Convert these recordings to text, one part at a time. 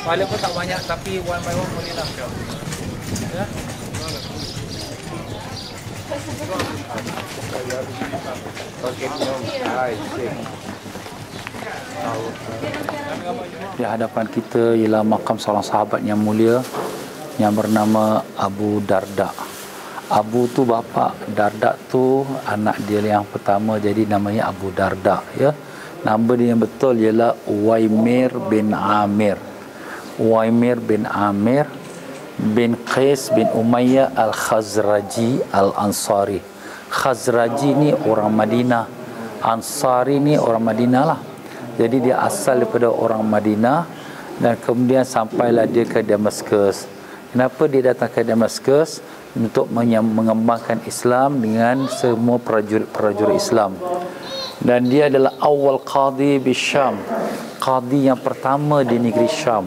Toilet pun tak banyak, tapi one by one boleh lah. Ya. Di hadapan kita ialah makam seorang sahabat yang mulia yang bernama Abu Darda. Abu tu bapa, Darda tu anak dia yang pertama, jadi namanya Abu Darda, ya. Nama dia yang betul ialah Uwaimir bin Amir. Uwaimir bin Amir bin Qais bin Umayyah Al-Khazraji Al-Ansari. Khazraji ni orang Madinah, Ansari ni orang Madinah lah. Jadi dia asal daripada orang Madinah dan kemudian sampailah dia ke Damaskus. Kenapa dia datang ke Damaskus? Untuk mengembangkan Islam dengan semua prajurit Islam. Dan dia adalah awal qadi di Syam, qadi yang pertama di negeri Syam.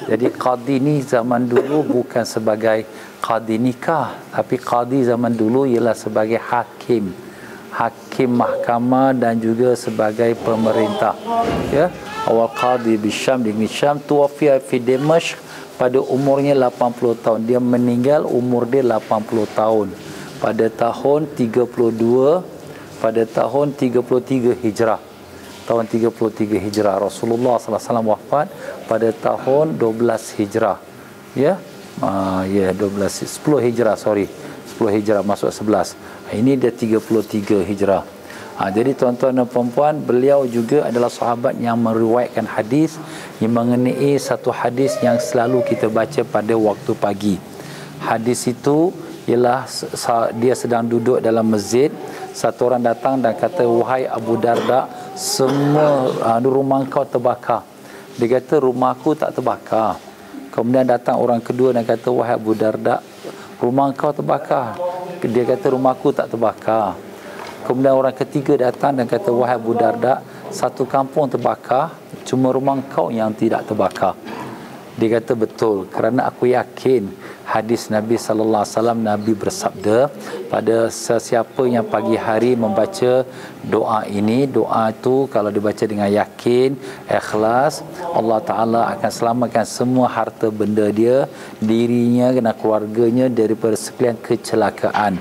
Jadi qadi ni zaman dulu bukan sebagai qadi nikah, tapi qadi zaman dulu ialah sebagai hakim mahkamah dan juga sebagai pemerintah, ya. Awal qadi di Syam, di negeri Syam. Tuwafiya fi Dimashq pada umurnya 80 tahun. Dia meninggal umur dia 80 tahun pada tahun 32, pada tahun 33 Hijrah. Tahun 33 Hijrah. Rasulullah SAW wafat pada tahun 12 Hijrah. Ya. 10 Hijrah, sorry. 10 Hijrah masuk 11. Ini dia 33 Hijrah. Jadi tuan-tuan dan puan-puan, beliau juga adalah sahabat yang meriwayatkan hadis yang mengenai satu hadis yang selalu kita baca pada waktu pagi. Hadis itu ialah dia sedang duduk dalam masjid, satu orang datang dan kata, "Wahai Abu Darda, semua rumah kau terbakar." Dia kata, "Rumahku tak terbakar." Kemudian datang orang kedua dan kata, "Wahai Abu Darda, rumah kau terbakar." Dia kata, "Rumahku tak terbakar." Kemudian orang ketiga datang dan kata, "Wahai Abu Darda, satu kampung terbakar, cuma rumah kau yang tidak terbakar." Dia kata, "Betul, kerana aku yakin hadis Nabi sallallahu alaihi wasallam, Nabi bersabda, pada sesiapa yang pagi hari membaca doa ini, doa itu kalau dibaca dengan yakin, ikhlas, Allah Taala akan selamatkan semua harta benda dia, dirinya dan keluarganya daripada sekalian kecelakaan."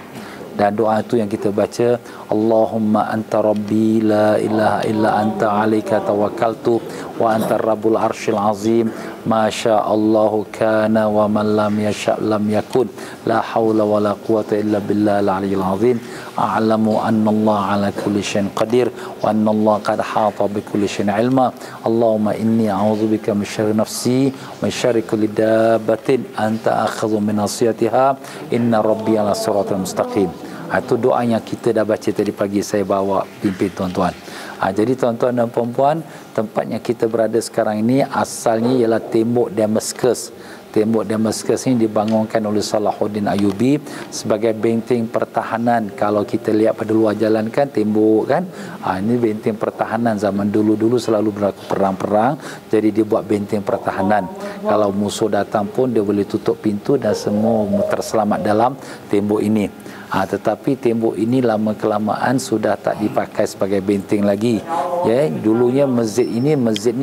Dan doa itu yang kita baca, Allahumma anta rabbi la ilaha illa anta alaika tawakkaltu wa anta rabbul arsyil azim ma sya'allahu kana wa man lam yasha' lam yakun la hawla wa la quwata illa billahil aliyyil azim a'lamu anna Allah ala kulli syai'in qadir wa anna Allah qad hata bi kulli syai'in ilma Allahumma inni a'udzubika min syarri nafsi wa min syarri kulli dabbatin anta akhadhu min nasiyatiha inna rabbi ala siratal mustaqim. Itu doa yang kita dah baca tadi pagi, saya bawa pimpin tuan-tuan. Jadi tuan-tuan dan puan-puan, tempat yang kita berada sekarang ini asalnya ialah tembok Damaskus. Tembok Damaskus ini dibangunkan oleh Salahuddin Ayyubi sebagai benteng pertahanan. Kalau kita lihat pada luar jalan kan tembok kan, ini benteng pertahanan. Zaman dulu-dulu selalu berlaku perang-perang, jadi dia buat benteng pertahanan. Kalau musuh datang pun dia boleh tutup pintu dan semua terselamat dalam tembok ini. Tetapi tembok ini lama kelamaan sudah tak dipakai sebagai benteng lagi. Ya, dulunya masjid ini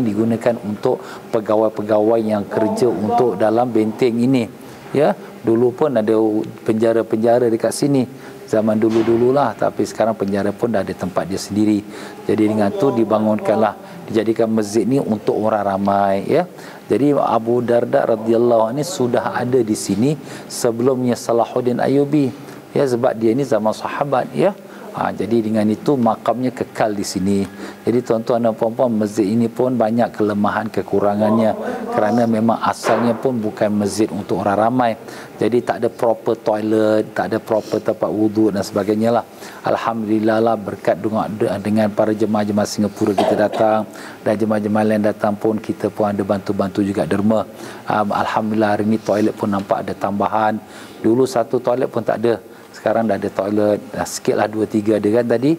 digunakan untuk pegawai-pegawai yang kerja untuk dalam benteng ini. Ya, dulu pun ada penjara-penjara dekat sini. Zaman dulu-dululah, tapi sekarang penjara pun dah ada tempat dia sendiri. Jadi dengan tu dibangunkanlah, dijadikan masjid ni untuk orang ramai, ya. Jadi Abu Darda radhiyallahu anhu sudah ada di sini sebelumnya Salahuddin Ayyubi. Ya, sebab dia ni zaman sahabat, ya. Jadi dengan itu makamnya kekal di sini. Jadi tuan-tuan dan puan-puan, masjid ini pun banyak kelemahan kekurangannya kerana memang asalnya pun bukan masjid untuk orang ramai. Jadi tak ada proper toilet, tak ada proper tempat wuduk dan sebagainya lah. Alhamdulillah lah, berkat dengan para jemaah-jemaah Singapura kita datang dan jemaah-jemaah lain datang pun, kita pun ada bantu-bantu juga derma. Alhamdulillah hari ni toilet pun nampak ada tambahan. Dulu satu toilet pun tak ada. Sekarang dah ada toilet, sikit lah 2-3 ada kan tadi.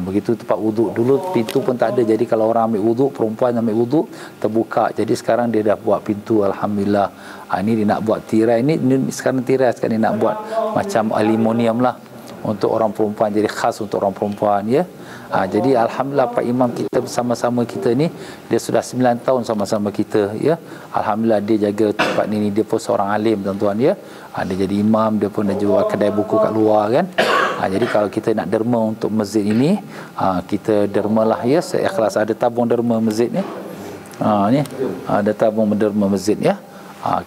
Begitu tempat wuduk. Dulu pintu pun tak ada. Jadi kalau orang ambil wuduk, perempuan ambil wuduk, terbuka. Jadi sekarang dia dah buat pintu, Alhamdulillah. Ini dia nak buat tirai. Ini sekarang tirai, sekarang dia nak buat macam aluminium lah untuk orang perempuan. Jadi khas untuk orang perempuan, ya. Jadi alhamdulillah Pak Imam kita bersama-sama kita ni, dia sudah 9 tahun sama-sama kita, ya. Alhamdulillah dia jaga tempat ni, dia pun seorang alim tuan-tuan, ya. Dia jadi imam, dia pun dah jual kedai buku kat luar kan. Jadi kalau kita nak derma untuk masjid ini, kita dermalah, ya, seikhlas. Ada tabung derma masjid ni. Ni ada tabung derma masjid, ya.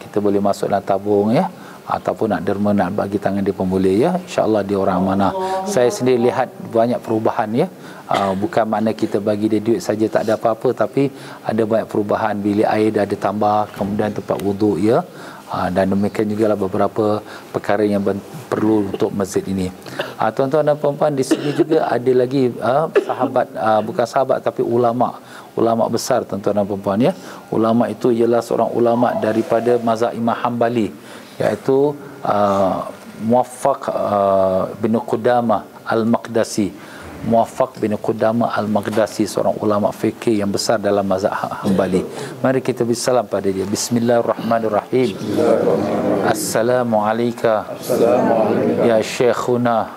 Kita boleh masuk dalam tabung, ya. Ataupun nak derma, nak bagi tangan dia pun boleh, ya. InsyaAllah dia orang amanah. Saya sendiri lihat banyak perubahan, ya. Bukan makna kita bagi dia duit saja tak ada apa-apa, tapi ada banyak perubahan. Bilik air dah ada tambah, kemudian tempat wuduk, ya. Dan demikian juga lah beberapa perkara yang perlu untuk masjid ini. Tuan-tuan dan puan-puan, di sini juga ada lagi sahabat, bukan sahabat tapi ulama besar, tuan-tuan dan puan-puan, ya. Ulama itu ialah seorang ulama daripada mazhab Imam Hanbali, iaitu Muwaffaq bin Qudamah Al-Maqdisi. Muwaffaq bin Qudamah Al-Maqdisi, seorang ulama fikih yang besar dalam mazhab Hanbali. Mari kita bersalam pada dia. Bismillahirrahmanirrahim. Assalamu alayka ya Syekhuna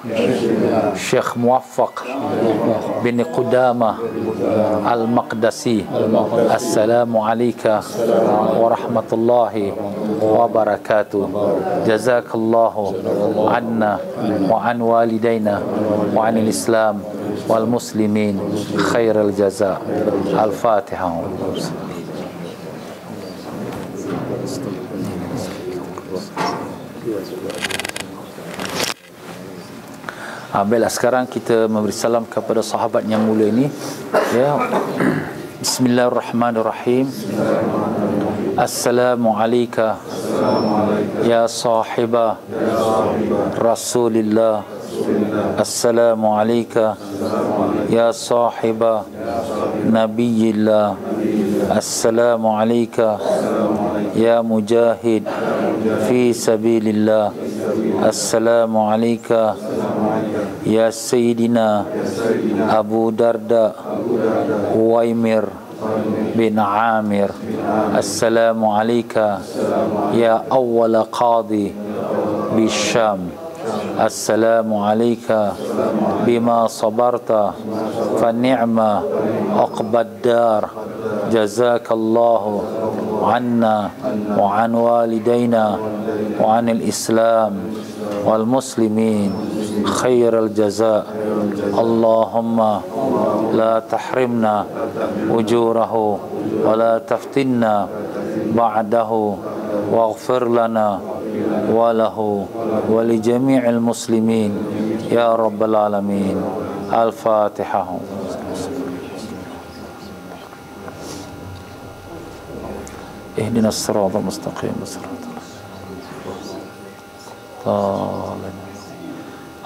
Syekh Muwaffaq bin Qudamah Al-Maqdisi. Assalamu alayka warahmatullahi wabarakatuh. Jazakallahu anna wa an walidaina wa anil Islam wal muslimin khairal jaza. Al-Fatihah. Baiklah, sekarang kita memberi salam kepada sahabat yang mulia ini, ya. Bismillahirrahmanirrahim. Assalamu alayka ya sahiba Rasulillah. Assalamu alayka ya sahiba Nabiyillah. Assalamu alayka ya mujahid fi sabilillah. Assalamu alayka ya Sayyidina Abu Darda Uwaimir bin Amir. Assalamu alayka ya awwala qadi Bisham. Assalamu alayka bima sabarta fa ni'ma aqbad dar. Jazakallahu anna wa an walidayna wa anil Islam wal muslimin khairal jaza. Allahumma la tahrimna ujurahu wa la taftinna ba'dahu waghfir lana wa lahu wa li jami'il muslimin ya rabbal alamin. Al-Fatihah. Ihdinas siratal mustaqim.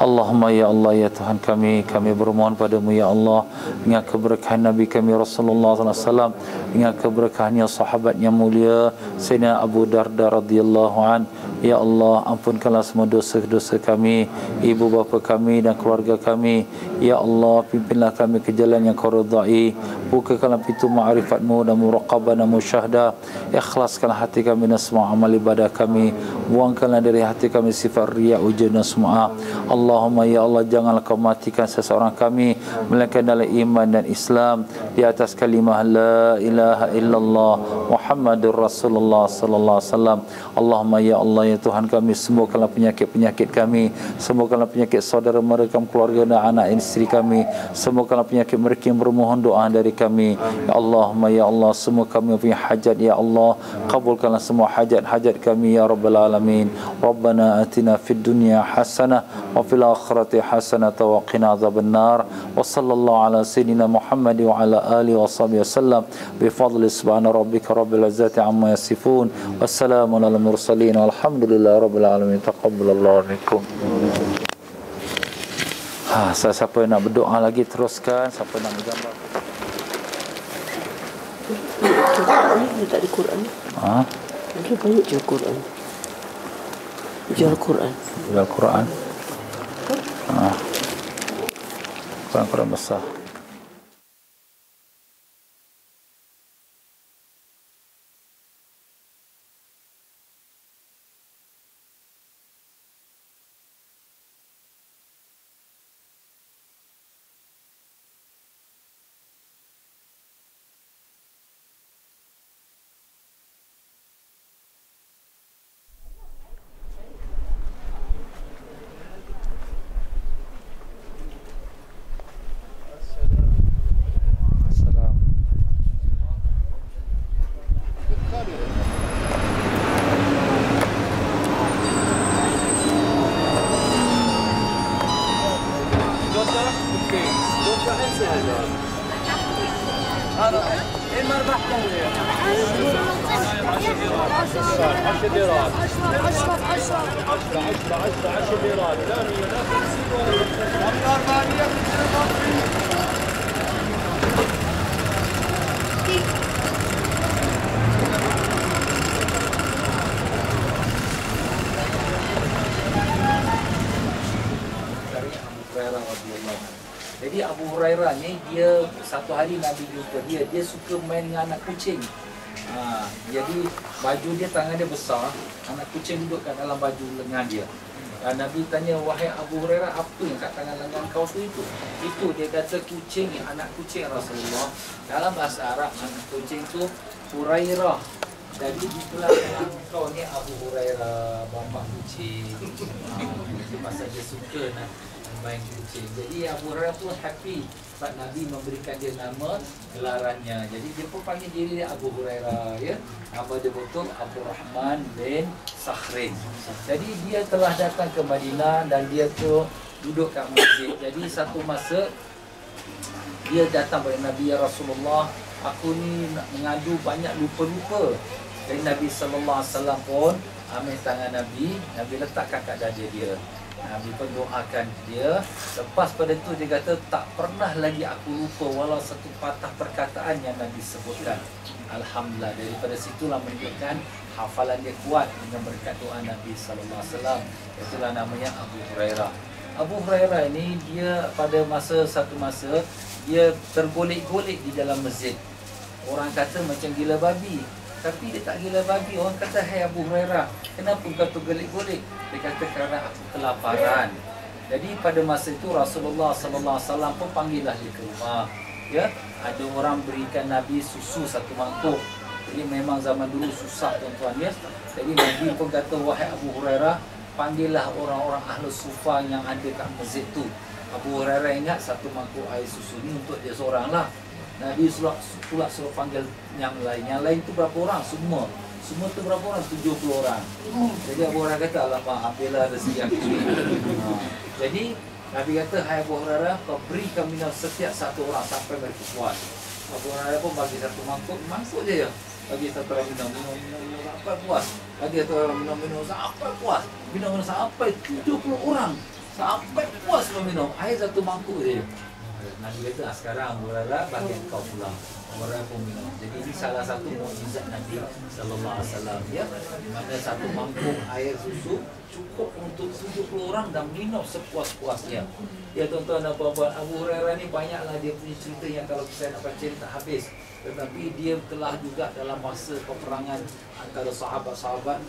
Allahumma ya Allah, ya Tuhan kami bermohon padamu ya Allah dengan keberkahan Nabi kami Rasulullah SAW, dengan keberkahannya sahabat yang mulia Sayyidina Abu Darda radhiyallahu an. Ya Allah, ampunkanlah semua dosa-dosa kami, ibu bapa kami dan keluarga kami. Ya Allah, pimpinlah kami ke jalan yang Kau ridai. Bukakanlah pintu ma'rifatmu dan muraqabah dan musyahadah. Ikhlaskanlah hati kami dan semua amal ibadah kami. Buangkanlah dari hati kami sifat riya, ujub dan sum'ah. Allahumma ya Allah, janganlah Kau matikan seseorang kami melainkan dalam iman dan Islam, di atas kalimah la ilaha illallah Muhammadur Rasulullah sallallahu alaihi wasallam. Allahumma ya Allah, ya Tuhan kami, sembuhkanlah penyakit-penyakit kami, sembuhkanlah penyakit saudara mereka, keluarga dan anak isteri kami, sembuhkanlah penyakit mereka yang bermohon doa dari kami. Ya Allahumma ya Allah, semua kami punya hajat ya Allah, kabulkanlah semua hajat-hajat kami ya Rabbal Alamin. Rabbana atina fid dunya hasanah wa fil akhirati hasanah wa qina adzabannar. Wa sallallahu ala sayyidina Muhammad wa ala alihi wa sahbihi wasallam bi fadli subhana rabbika rabbil izzati amma yasifun. Wassalamu alal mursalin walhamdulillahi rabbil alamin. Taqabbalallahu minkum. Siapa yang nak berdoa lagi teruskan, siapa nak bergambar. Dia tak ada Quran. Dia banyak jual Quran. Jual Quran. Jual Quran. Quran besar. هذا ايه ما ربحت 10 ليرات 10 ليرات Jadi Abu Hurairah ni dia satu hari Nabi jumpa dia suka main dengan anak kucing. Jadi baju dia tangan dia besar, anak kucing duduk kat dalam baju lengan dia. Nabi tanya, wahai Abu Hurairah, apa yang kat tangan lengan kau tu itu? Itu dia kata kucing, anak kucing Rasulullah. Dalam bahasa Arab anak kucing tu Hurairah. Jadi itulah nama kau ni Abu Hurairah, bapa kucing. Pasal dia suka nak main kucing. Jadi Abu Hurairah pun happy sebab Nabi memberikan dia nama gelarannya. Jadi dia pun panggil diri dia Abu Hurairah, ya. Nama dia betul Abdul Rahman bin Sakhrin. Jadi dia telah datang ke Madinah dan dia tu duduk kat masjid. Jadi satu masa dia datang kepada Nabi, ya Rasulullah, aku ni nak mengadu banyak lupa-lupa. Jadi Nabi SAW pun ambil tangan Nabi letakkan kat dada dia. Nabi pun doakan dia. Lepas pada tu dia kata, tak pernah lagi aku lupa walau satu patah perkataan yang Nabi sebutkan. Alhamdulillah, daripada situlah menunjukkan hafalan dia kuat dengan berkat doa Nabi SAW. Itulah namanya Abu Hurairah. Abu Hurairah ini dia pada satu masa dia tergolek-golek di dalam masjid. Orang kata macam gila babi, tapi dia tak gila babi. Orang kata, hai Abu Hurairah, kenapa kau tergolek-golek? Dia kata, kerana aku kelaparan. Jadi pada masa itu Rasulullah SAW pun panggillah dia ke rumah. Ya, ada orang berikan Nabi susu satu mangkuk. Jadi memang zaman dulu susah tuan-tuan, ya. Jadi Nabi pun kata, wahai Abu Hurairah, panggillah orang-orang Ahlus Sufa yang ada kat masjid tu. Abu Hurairah ingat satu mangkuk air susu ni untuk dia seorang lah. Nabi pula suruh panggil yang lain. Yang lain tu berapa orang? Semua tu berapa orang? 70 orang. Jadi Abu Hurairah kata, alamak, ambillah rezeki aku ni. Jadi Nabi kata, hai Abu Hurairah, kau berikan minum setiap satu orang sampai mereka puas. Abu Hurairah pun bagi satu mangkuk je ya. Bagi satu orang minum sampai puas. Bagi satu orang minum sampai puas. Minum sampai 70 orang. Sampai puas minum. Air satu mangkuk je. Nabi kata, sekarang Abu Hurairah bagi kau pulang. Abu Hurairah pun minum. Jadi ini salah satu mukjizat Nabi SAW, ya. Mana satu mangkuk air susu cukup untuk 70 orang dan minum sepuas-puasnya. Ya tuan-tuan dan puan-puan, Abu Hurairah ni banyaklah dia punya cerita yang kalau saya nak baca tak habis. Tetapi dia telah juga dalam masa peperangan antara sahabat-sahabat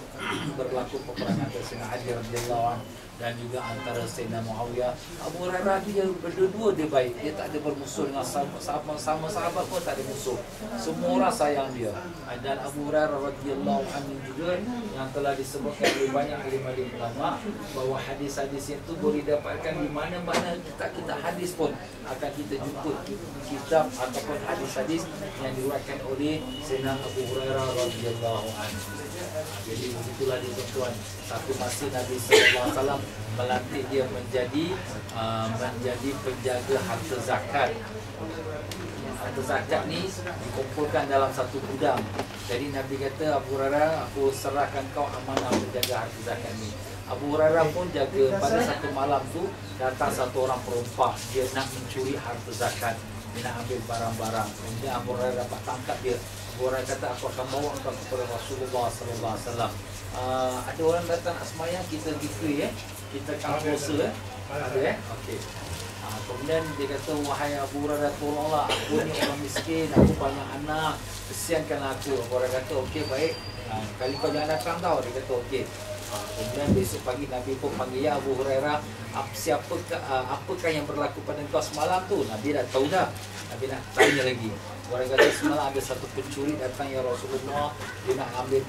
berlaku peperangan antara Sayyidina Ali radhiyallahu anhu dan juga antara Sayyidina Muawiyah. Abu Hurairah dia berdua dia baik. Dia tak ada bermusuh dengan sahabat pun tak ada musuh. Semua orang sayang dia. Dan Abu Hurairah radhiyallahu anhu juga yang telah disebutkan oleh banyak alim-alim ulama bahawa hadis-hadis itu boleh dapatkan di mana-mana kita hadis pun akan kita jumpa kitab ataupun hadis-hadis yang diriwayatkan oleh Sayyidina Abu Hurairah radhiyallahu anhu. Jadi begitulah dia tuan-tuan. Satu masa Nabi SAW melantik dia menjadi penjaga harta zakat. Harta zakat ni dikumpulkan dalam satu gudang. Jadi Nabi kata, Abu Hurairah, aku serahkan kau amanah menjaga harta zakat ni. Abu Hurairah pun jaga. Pada satu malam tu datang satu orang perompak. Dia nak mencuri harta zakat. Dia nak ambil barang-barang. Kemudian Abu Hurairah dapat tangkap dia. Abu Hurairah kata, aku akan bawa engkau kepada Rasulullah SAW. Ada orang datang asmayang, kita gitu ya. Kita kampus ada okey. Kemudian dia kata, wahai Abu Hurairah, tolonglah aku ni orang miskin, aku banyak anak, kesiankanlah aku. Abu Hurairah kata, okey baik. Kali kau jangan datang tau. Dia kata okey. Kemudian besok pagi Nabi pun panggil, ya Abu Hurairah, apakah yang berlaku pada engkau semalam tu? Nabi dah tahu dah. Nabi nak tanya lagi. Orang kata, semalam ada satu pencuri datang, ya Rasulullah, dia nak ambil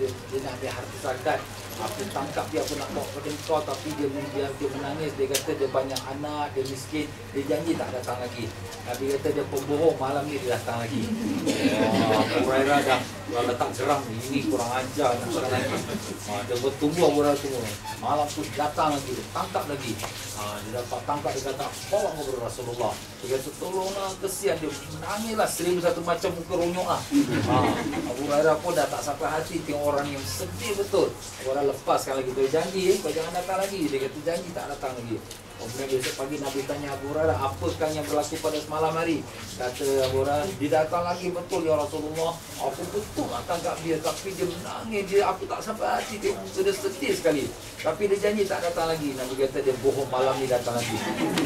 harta zakat. Aku tangkap dia, aku nak bawa kepada engkau, tapi dia menangis. Dia kata dia banyak anak, dia miskin, dia janji tak datang lagi. Nabi kata dia pembohong, malam ni dia datang lagi. Abu Hurairah dah letak geram, ini kurang ajar nak datang lagi. Dia bertunggu, Abu Hurairah tunggu. Malam tu datang lagi, dia tangkap lagi. Dia dapat tangkap, dia kata bawa kepada Rasulullah. Dia kata tolonglah, kesian dia, menangislah 1001 macam. macam muka ronyok lah. Abu Hurairah pun dah tak sampai hati tengok orang yang sedih betul. Abu Hurairah lepaskan lagi, dia janji, kau jangan datang lagi. Dia kata janji tak datang lagi. Kemudian besok pagi Nabi tanya Abu Hurairah, apakah yang berlaku pada semalam hari? Kata Abu Hurairah, dia datang lagi, betul ya Rasulullah. Aku betul nak tangkap dia, tapi dia menangis, aku tak sampai hati, dia sedih sekali. Tapi dia janji tak datang lagi. Nabi kata dia bohong, malam ni datang lagi.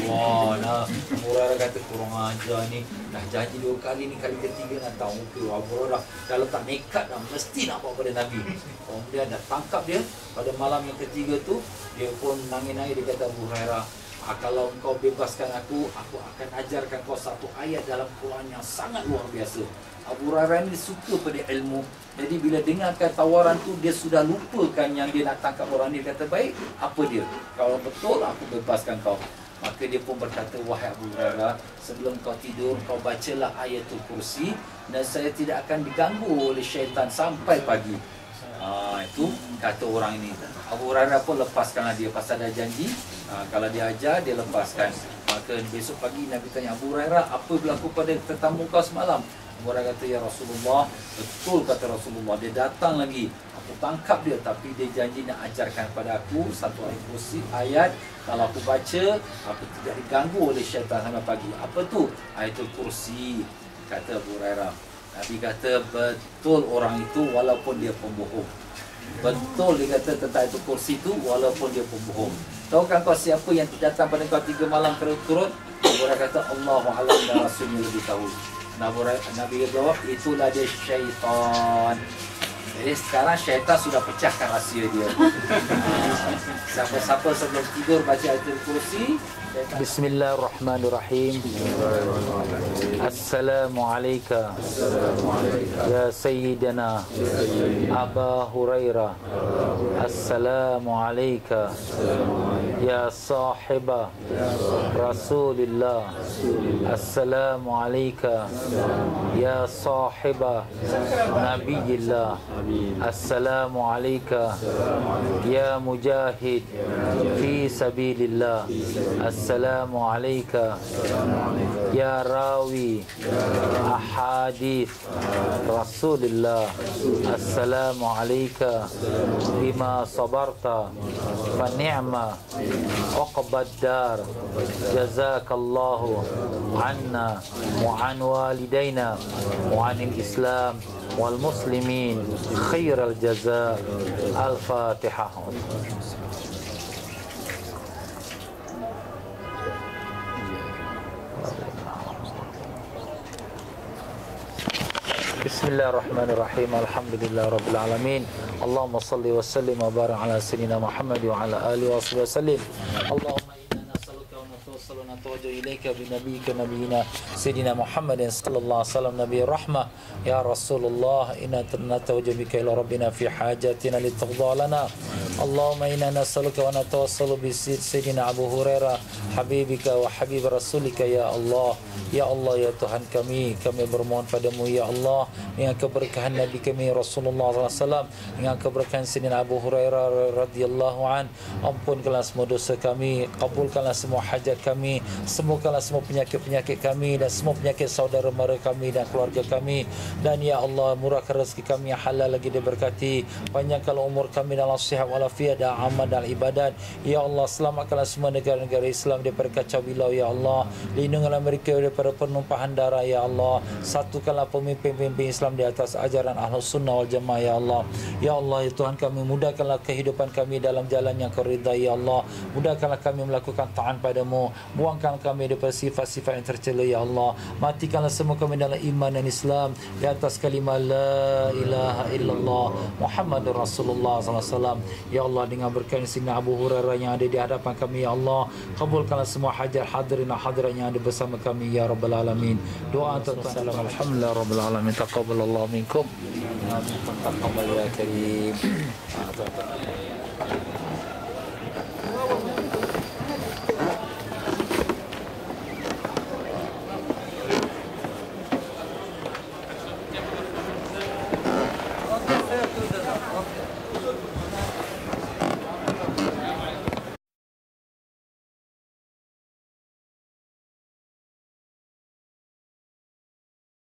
Wah, nah, Abu Hurairah kata kurang ajar ni. Dah janji 2 kali ni, kali ketiga datang. Okey, Abu Hurairah dah letak nekat dah, mesti nak bawa pada Nabi. Kemudian dah tangkap dia. Pada malam yang ketiga tu, dia pun nangis-nangis. Dia kata Abu Hurairah, kalau engkau bebaskan aku akan ajarkan kau satu ayat dalam Quran yang sangat luar biasa. Abu Hurairah ni suka pada ilmu. Jadi bila dengarkan tawaran tu, dia sudah lupakan yang dia nak tangkap orang ni. Dia kata, baik, apa dia? Kalau betul, aku bebaskan kau. Maka dia pun berkata, wahai Abu Hurairah, sebelum kau tidur, kau bacalah ayatul kursi dan saya tidak akan diganggu oleh syaitan sampai pagi. Itu kata orang ini. Abu Hurairah pun lepaskanlah dia pasal dah janji. Kalau dia ajar, dia lepaskan. Maka besok pagi Nabi tanya Abu Hurairah, apa berlaku pada tetamu kau semalam? Abu Hurairah kata, ya Rasulullah, betul kata Rasulullah, dia datang lagi. Aku tangkap dia, tapi dia janji nak ajarkan pada aku satu ayat kursi, ayat kalau aku baca, aku tidak diganggu oleh syaitan sampai pagi. Apa tu? Ayatul kursi, kata Abu Hurairah. Nabi kata, betul orang itu walaupun dia pembohong. Betul dia kata tentang itu kursi itu walaupun dia pembohong. Tahukah kau siapa yang datang pada kau 3 malam berturut-turut? Abu Hurairah kata, Allahu a'lam dan Rasulnya lebih tahu. Nabi jawab, itulah dia syaitan. Jadi sekarang syaitan sudah pecahkan rahsia dia. Siapa-siapa sebelum tidur baca ayatul kursi. Bismillahirrahmanirrahim. Assalamualaikum ya Sayyidina Aba Hurairah. Assalamualaikum ya sahiba Rasulillah. Assalamualaikum ya sahiba Nabiyillah. Assalamualaikum ya mujahid fi sabilillah. Assalamualaikum ya rawi ahadith Rasulillah. Assalamualaikum bima sabarta fa ni'ma uqbad dar. Jazakallahu anna wa an walidaina wa anil Islam wal muslimin khairal jaza. Al-Fatihah. Bismillahirrahmanirrahim. Alhamdulillah rabbil alamin. Allahumma salli wa sallim wa barik ala sayyidina Muhammad wa ala alihi wa sahbihi wasallim. Allahumma inna nas'aluka wa natawassalu wa natawajjahu ilaika bi nabiyyika nabiyina sayyidina Muhammadin sallallahu alaihi wasallam nabiyir rahmah. Ya Rasulullah, inna natawajjahu bika ila rabbina fi hajatina litaqda lana. Allahumma inna nas'aluka wa natawassalu bi sayyidina Abu Hurairah habibika wa habib rasulika. Ya Allah, ya Allah, ya Tuhan kami bermohon padamu ya Allah, dengan keberkahan Nabi kami Rasulullah SAW, dengan keberkahan Sayyidina Abu Hurairah radhiyallahu an, ampunkanlah semua dosa kami, kabulkanlah semua hajat kami, sembuhkanlah semua penyakit-penyakit kami dan semua penyakit saudara mara kami dan keluarga kami. Dan ya Allah, murahkan rezeki kami yang halal lagi diberkati, panjangkanlah umur kami dalam sihat walafiat dan amal dan ibadat. Ya Allah, selamatkanlah semua negara-negara Islam daripada kacau bilau ya Allah, lindungilah mereka daripada penumpahan darah ya Allah, satukanlah pemimpin-pemimpin Islam di atas ajaran Ahlus Sunnah wal Jamaah ya Allah. Ya Allah, ya Tuhan kami, mudahkanlah kehidupan kami dalam jalan yang Kau ridai ya Allah, mudahkanlah kami melakukan taat padamu, buangkan kami daripada sifat-sifat yang tercela ya Allah, matikanlah semua kami dalam iman dan Islam di atas kalimah la ilaha illallah Muhammadur Rasulullah SAW. Ya Allah, dengan berkat Sayyidina Abu Hurairah yang ada di hadapan kami ya Allah, kabulkanlah semua hajat hadirin dan hadirat yang ada bersama kami ya Rabbal Alamin. Doa tuan-tuan, alhamdulillah Rabbil Alamin. Taqabbalallahu minkum. Amin. Taqabbal ya karim.